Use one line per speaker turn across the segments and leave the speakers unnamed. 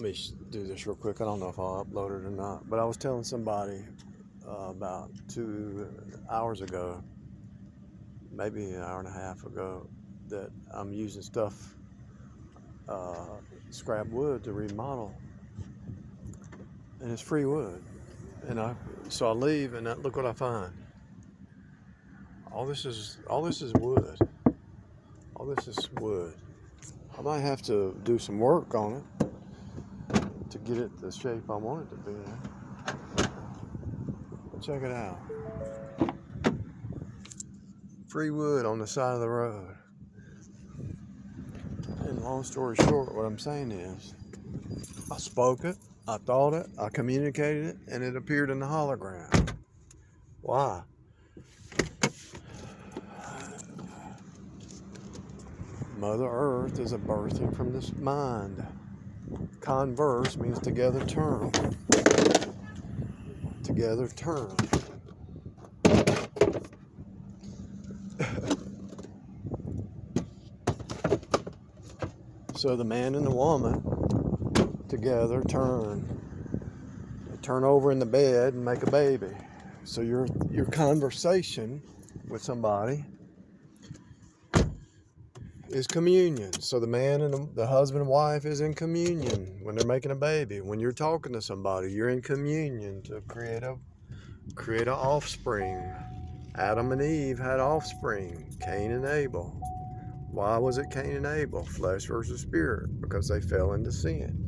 Let me do this real quick. I don't know if I'll upload it or not, but I was telling somebody about 2 hours ago, maybe an hour and a half ago, that I'm using stuff, scrap wood to remodel, and it's free wood. So I leave, and look what I find. All this is wood. All this is wood. I might have to do some work on it to get it the shape I want it to be in. But check it out. Free wood on the side of the road. And long story short, what I'm saying is, I spoke it, I thought it, I communicated it, and it appeared in the hologram. Why? Mother Earth is a birthing from this mind. Converse means together turn. Together turn. So the man and the woman together turn over in the bed and make a baby. So your conversation with somebody is communion. So the man and the husband and wife is in communion when they're making a baby. When you're talking to somebody, you're in communion to create an offspring. Adam and Eve had offspring, Cain and Abel. Why was it Cain and Abel? Flesh versus spirit, because they fell into sin.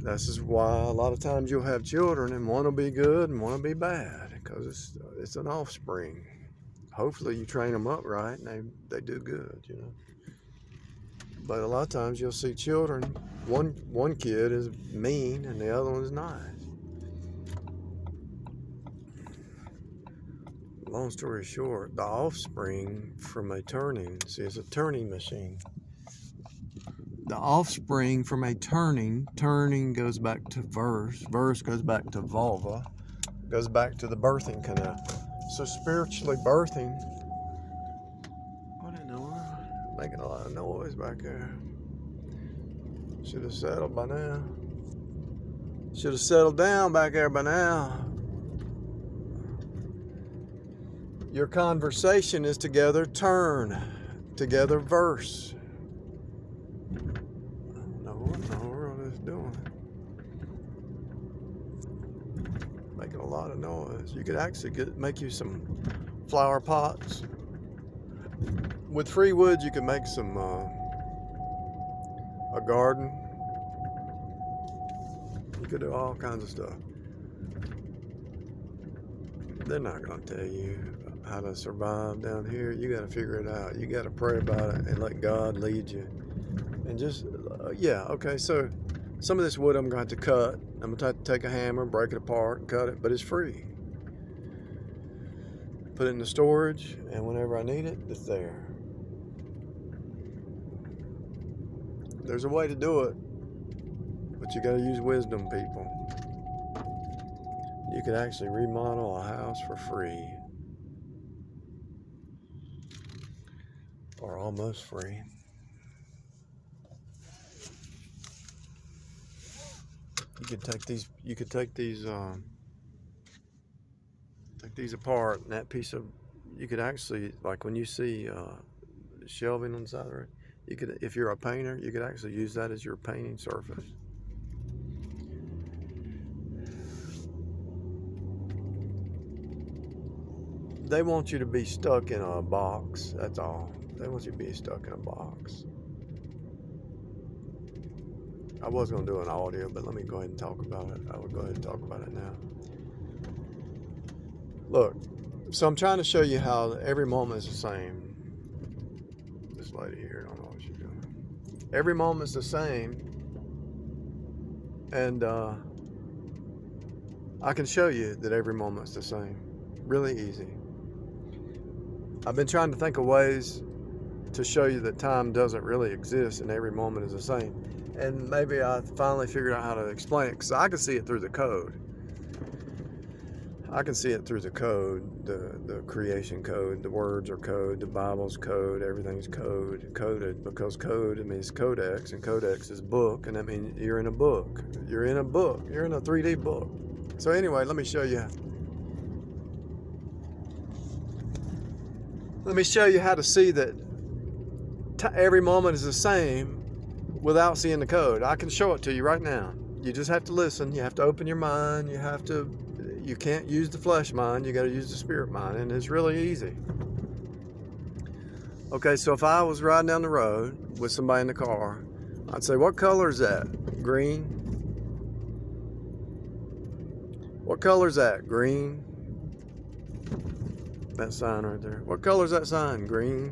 This is why a lot of times you'll have children and one will be good and one will be bad, because it's an offspring. Hopefully you train them up right and they do good, you know. But a lot of times you'll see children, one kid is mean and the other one's nice. Long story short, the offspring from a turning, see, it's a turning machine. The offspring from a turning goes back to verse goes back to vulva, goes back to the birthing canal. So spiritually birthing, what in the world? Making a lot of noise back there. Should have settled by now. Should have settled down back there by now. Your conversation is together turn, together verse. I don't know what in the world it's doing. Making a lot of noise. You could actually make you some flower pots. With free wood, you can make some a garden. You could do all kinds of stuff. They're not going to tell you how to survive down here. You got to figure it out. You got to pray about it and let God lead you. And just, okay, so some of this wood I'm going to have to cut. I'm going to have to take a hammer, break it apart, and cut it, but it's free. Put it in the storage, and whenever I need it, it's there. There's a way to do it, but you got to use wisdom, people. You could actually remodel a house for free. Or almost free. You could take these apart, and that piece of, you could actually, like when you see shelving on the side of the road, you could, if you're a painter, you could actually use that as your painting surface. They want you to be stuck in a box, that's all. They want you to be stuck in a box. I was going to do an audio, but let me go ahead and talk about it. I will go ahead and talk about it now. Look, so I'm trying to show you how every moment is the same. This lady here, I don't know what she's doing. Every moment's the same. And I can show you that every moment's the same. Really easy. I've been trying to think of ways to show you that time doesn't really exist and every moment is the same. And maybe I finally figured out how to explain it, because I can see it through the code. I can see it through the code, the creation code. The words are code, the Bible's code, everything's coded, because code, it means codex, and codex is book, and that means you're in a book. You're in a book. You're in a 3D book. So anyway, let me show you how to see that every moment is the same without seeing the code. I can show it to you right now. You just have to listen. You have to open your mind. You can't use the flesh mind. You got to use the spirit mind, and it's really easy. Okay, so if I was riding down the road with somebody in the car, I'd say, what color is that? Green. What color is that? Green. That sign right there. What color is that sign? Green.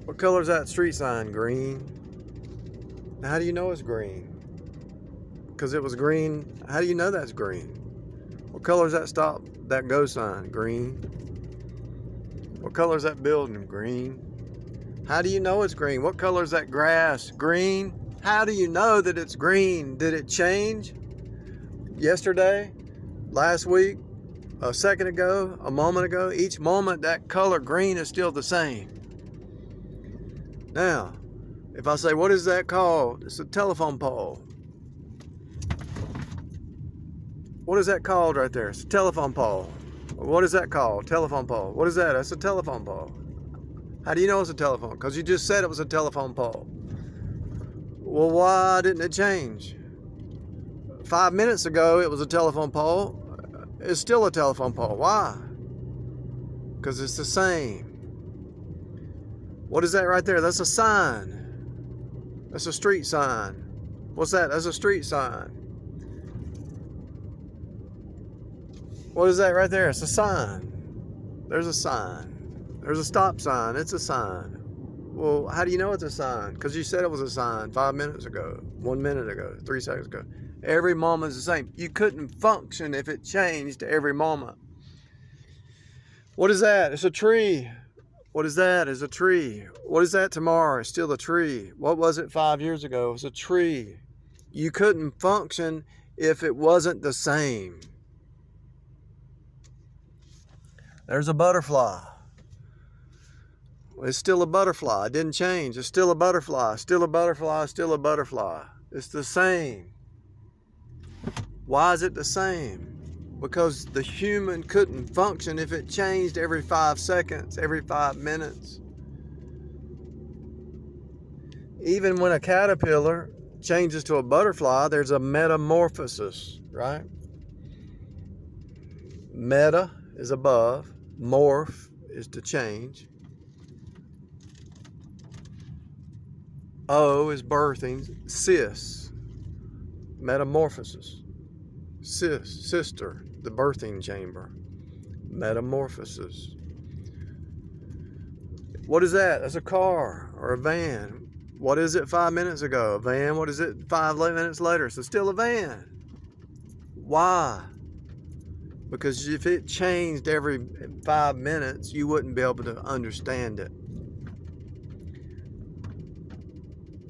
What color is that street sign? Green. Now, how do you know it's green? Because it was green. How do you know that's green? What color is that go sign? Green. What color is that building? Green. How do you know it's green? What color is that grass? Green. How do you know that it's green? Did it change? Yesterday? Last week? A second ago? A moment ago? Each moment that color green is still the same. Now, if I say, what is that called? It's a telephone pole. What is that called right there? It's a telephone pole. What is that called? Telephone pole. What is that? That's a telephone pole. How do you know it's a telephone? Because you just said it was a telephone pole. Well, why didn't it change? 5 minutes ago, it was a telephone pole. It's still a telephone pole. Why? Because it's the same. What is that right there? That's a sign. That's a street sign. What's that? That's a street sign. What is that right there? It's a sign. There's a sign. There's a stop sign. It's a sign. Well, how do you know it's a sign? Because you said it was a sign 5 minutes ago, 1 minute ago, 3 seconds ago. Every moment is the same. You couldn't function if it changed every moment. What is that? It's a tree. What is that? It's a tree. What is that tomorrow? It's still a tree. What was it 5 years ago? It was a tree. You couldn't function if it wasn't the same. There's a butterfly. It's still a butterfly. It didn't change. It's still a butterfly. Still a butterfly. Still a butterfly. It's the same. Why is it the same? Because the human couldn't function if it changed every 5 seconds, every 5 minutes. Even when a caterpillar changes to a butterfly, there's a metamorphosis, right? Meta is above, morph is to change. O is birthing, cis, metamorphosis. Sister, the birthing chamber. Metamorphosis. What is that? That's a car or a van. What is it 5 minutes ago? A van. What is it 5 minutes later? So still a van. Why? Because if it changed every 5 minutes, you wouldn't be able to understand it.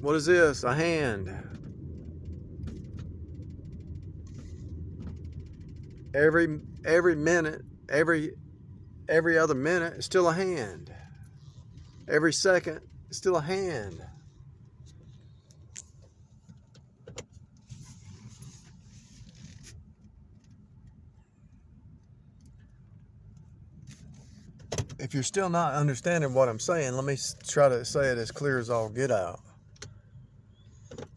What is this? A hand. Every minute, every other minute is still a hand. Every second is still a hand. If you're still not understanding what I'm saying, let me try to say it as clear as all get out.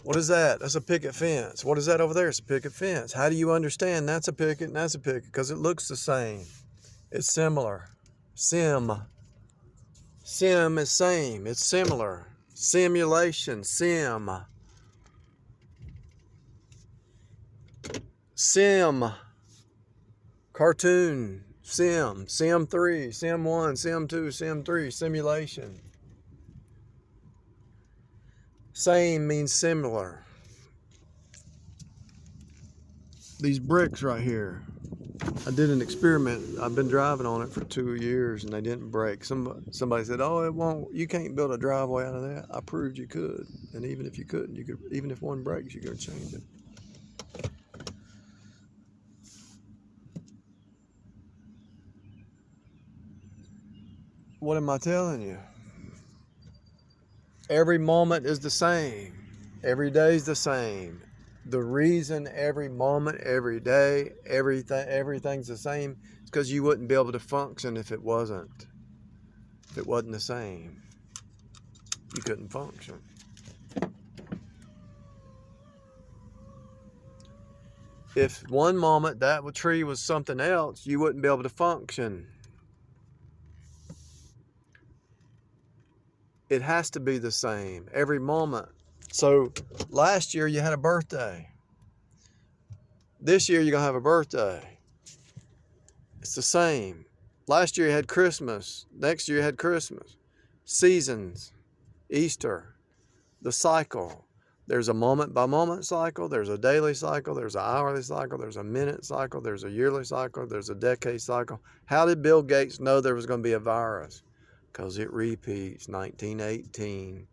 What is that? That's a picket fence. What is that over there? It's a picket fence. How do you understand that's a picket and that's a picket? Because it looks the same. It's similar. Sim is same. It's similar. Simulation. Sim. Cartoon. Sim 3, Sim 1, Sim 2, Sim 3, simulation. Same means similar. These bricks right here, I did an experiment. I've been driving on it for 2 years and they didn't break. Somebody said, oh, it won't, you can't build a driveway out of that. I proved you could. And even if you couldn't, even if one breaks, you could change it. What am I telling you? Every moment is the same. Every day is the same. The reason every moment, every day, everything's the same is because you wouldn't be able to function if it wasn't. If it wasn't the same, you couldn't function. If one moment that tree was something else, you wouldn't be able to function. It has to be the same every moment. So last year you had a birthday. This year you're going to have a birthday. It's the same. Last year you had Christmas. Next year you had Christmas. Seasons, Easter, the cycle. There's a moment by moment cycle. There's a daily cycle. There's an hourly cycle. There's a minute cycle. There's a yearly cycle. There's a decade cycle. How did Bill Gates know there was going to be a virus? Because it repeats. 1918.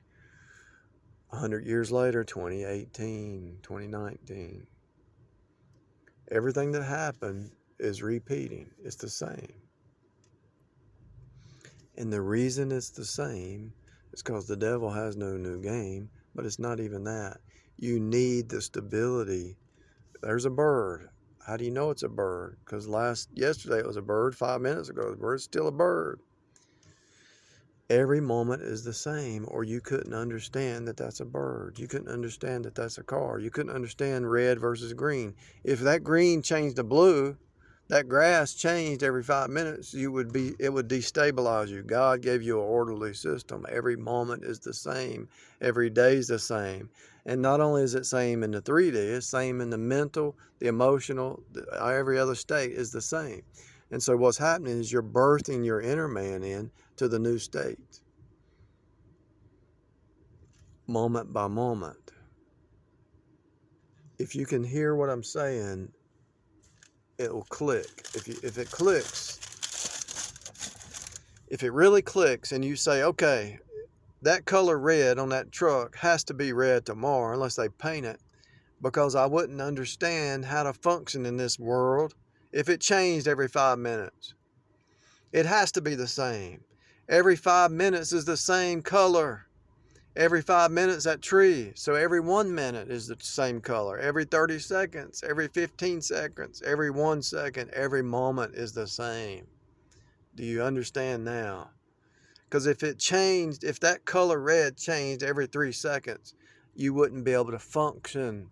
100 years later, 2018, 2019. Everything that happened is repeating. It's the same. And the reason it's the same is because the devil has no new game, but it's not even that. You need the stability. There's a bird. How do you know it's a bird? Because yesterday it was a bird, 5 minutes ago the bird's still a bird. Every moment is the same, or you couldn't understand that that's a bird. You couldn't understand that that's a car. You couldn't understand red versus green. If that green changed to blue, that grass changed every 5 minutes, it would destabilize you. God gave you an orderly system. Every moment is the same. Every day is the same. And not only is it same in the 3D, it's same in the mental, the emotional, every other state is the same. And so what's happening is you're birthing your inner man in to the new state. Moment by moment. If you can hear what I'm saying, it will click. If it clicks, if it really clicks and you say, okay, that color red on that truck has to be red tomorrow unless they paint it, because I wouldn't understand how to function in this world if it changed every 5 minutes. It has to be the same. Every 5 minutes is the same color. Every 5 minutes, that tree. So every 1 minute is the same color. Every 30 seconds, every 15 seconds, every 1 second, every moment is the same. Do you understand now? Because if that color red changed every 3 seconds, you wouldn't be able to function.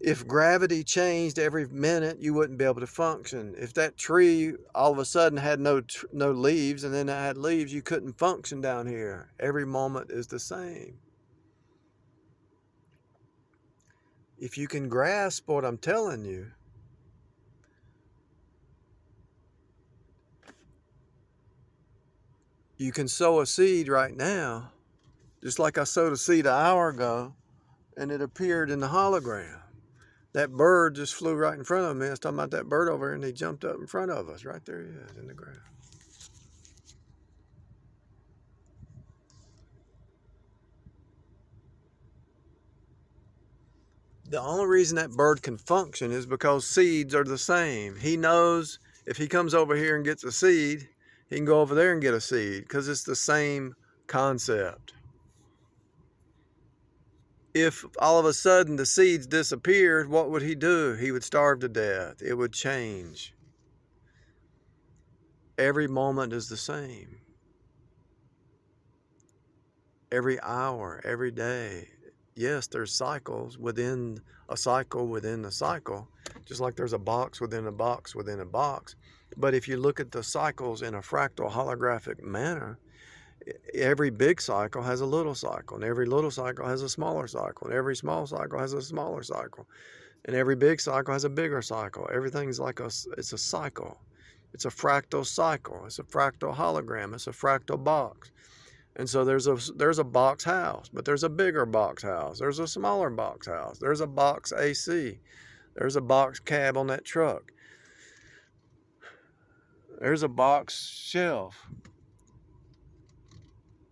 If gravity changed every minute, you wouldn't be able to function. If that tree all of a sudden had no leaves and then it had leaves, you couldn't function down here. Every moment is the same. If you can grasp what I'm telling you, you can sow a seed right now, just like I sowed a seed an hour ago, and it appeared in the hologram. That bird just flew right in front of me. I was talking about that bird over here, and he jumped up in front of us. Right there he is in the ground. The only reason that bird can function is because seeds are the same. He knows if he comes over here and gets a seed, he can go over there and get a seed because it's the same concept. If all of a sudden the seeds disappeared, what would he do? He would starve to death. It would change. Every moment is the same. Every hour, every day. Yes, there's cycles within a cycle within a cycle, just like there's a box within a box within a box. But if you look at the cycles in a fractal holographic manner, every big cycle has a little cycle, and every little cycle has a smaller cycle, and every small cycle has a smaller cycle, and every big cycle has a bigger cycle. Everything's it's a cycle. It's a fractal cycle. It's a fractal hologram. It's a fractal box. And so there's a box house, but there's a bigger box house. There's a smaller box house. There's a box AC. There's a box cab on that truck. There's a box shelf.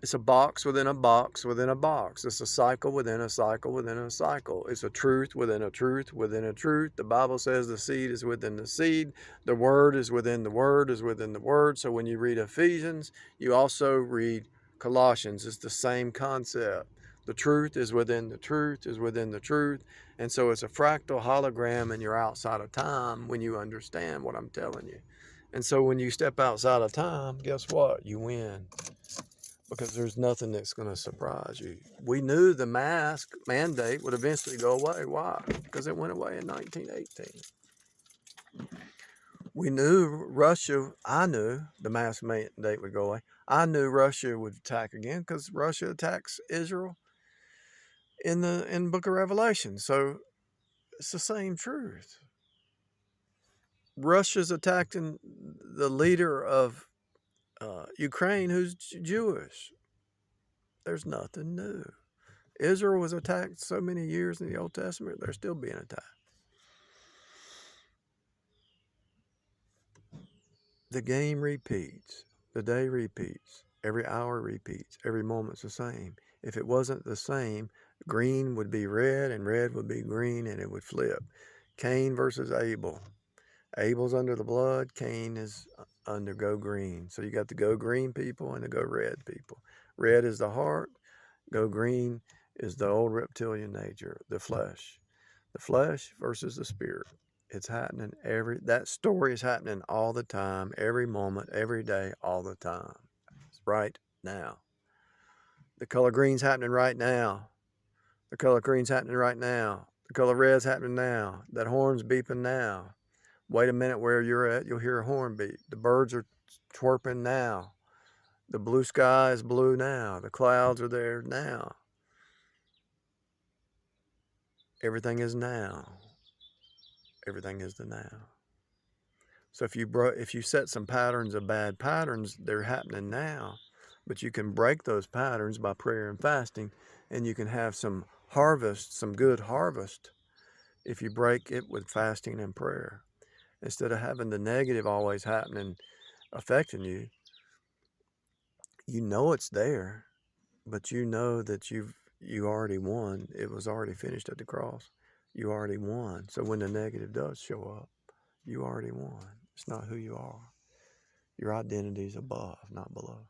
It's a box within a box within a box. It's a cycle within a cycle within a cycle. It's a truth within a truth within a truth. The Bible says the seed is within the seed. The word is within the word is within the word. So when you read Ephesians, you also read Colossians. It's the same concept. The truth is within the truth is within the truth. And so it's a fractal hologram, and you're outside of time when you understand what I'm telling you. And so when you step outside of time, guess what? You win, because there's nothing that's going to surprise you. We knew the mask mandate would eventually go away. Why? Because it went away in 1918. We knew Russia, I knew the mask mandate would go away. I knew Russia would attack again because Russia attacks Israel in the Book of Revelation. So it's the same truth. Russia's attacking the leader of Ukraine who's Jewish. There's nothing new. Israel was attacked so many years in the Old Testament, they're still being attacked. The game repeats, the day repeats, every hour repeats, every moment's the same. If it wasn't the same, green would be red and red would be green, and it would flip. Cain versus Abel. Abel's under the blood, Cain is under go green. So you got the go green people and the go red people. Red is the heart, go green is the old reptilian nature, the flesh. The flesh versus the spirit. It's happening that story is happening all the time, every moment, every day, all the time. It's right now. The color green's happening right now. The color green's happening right now. The color red's happening now. That horn's beeping now. Wait a minute, where you're at, you'll hear a horn beep. The birds are chirping now. The blue sky is blue now. The clouds are there now. Everything is now. Everything is the now. So if you set some patterns of bad patterns, they're happening now. But you can break those patterns by prayer and fasting, and you can have some harvest, some good harvest, if you break it with fasting and prayer. Instead of having the negative always happening, affecting you, you know it's there, but you know that you already won. It was already finished at the cross. You already won. So when the negative does show up, you already won. It's not who you are. Your identity is above, not below.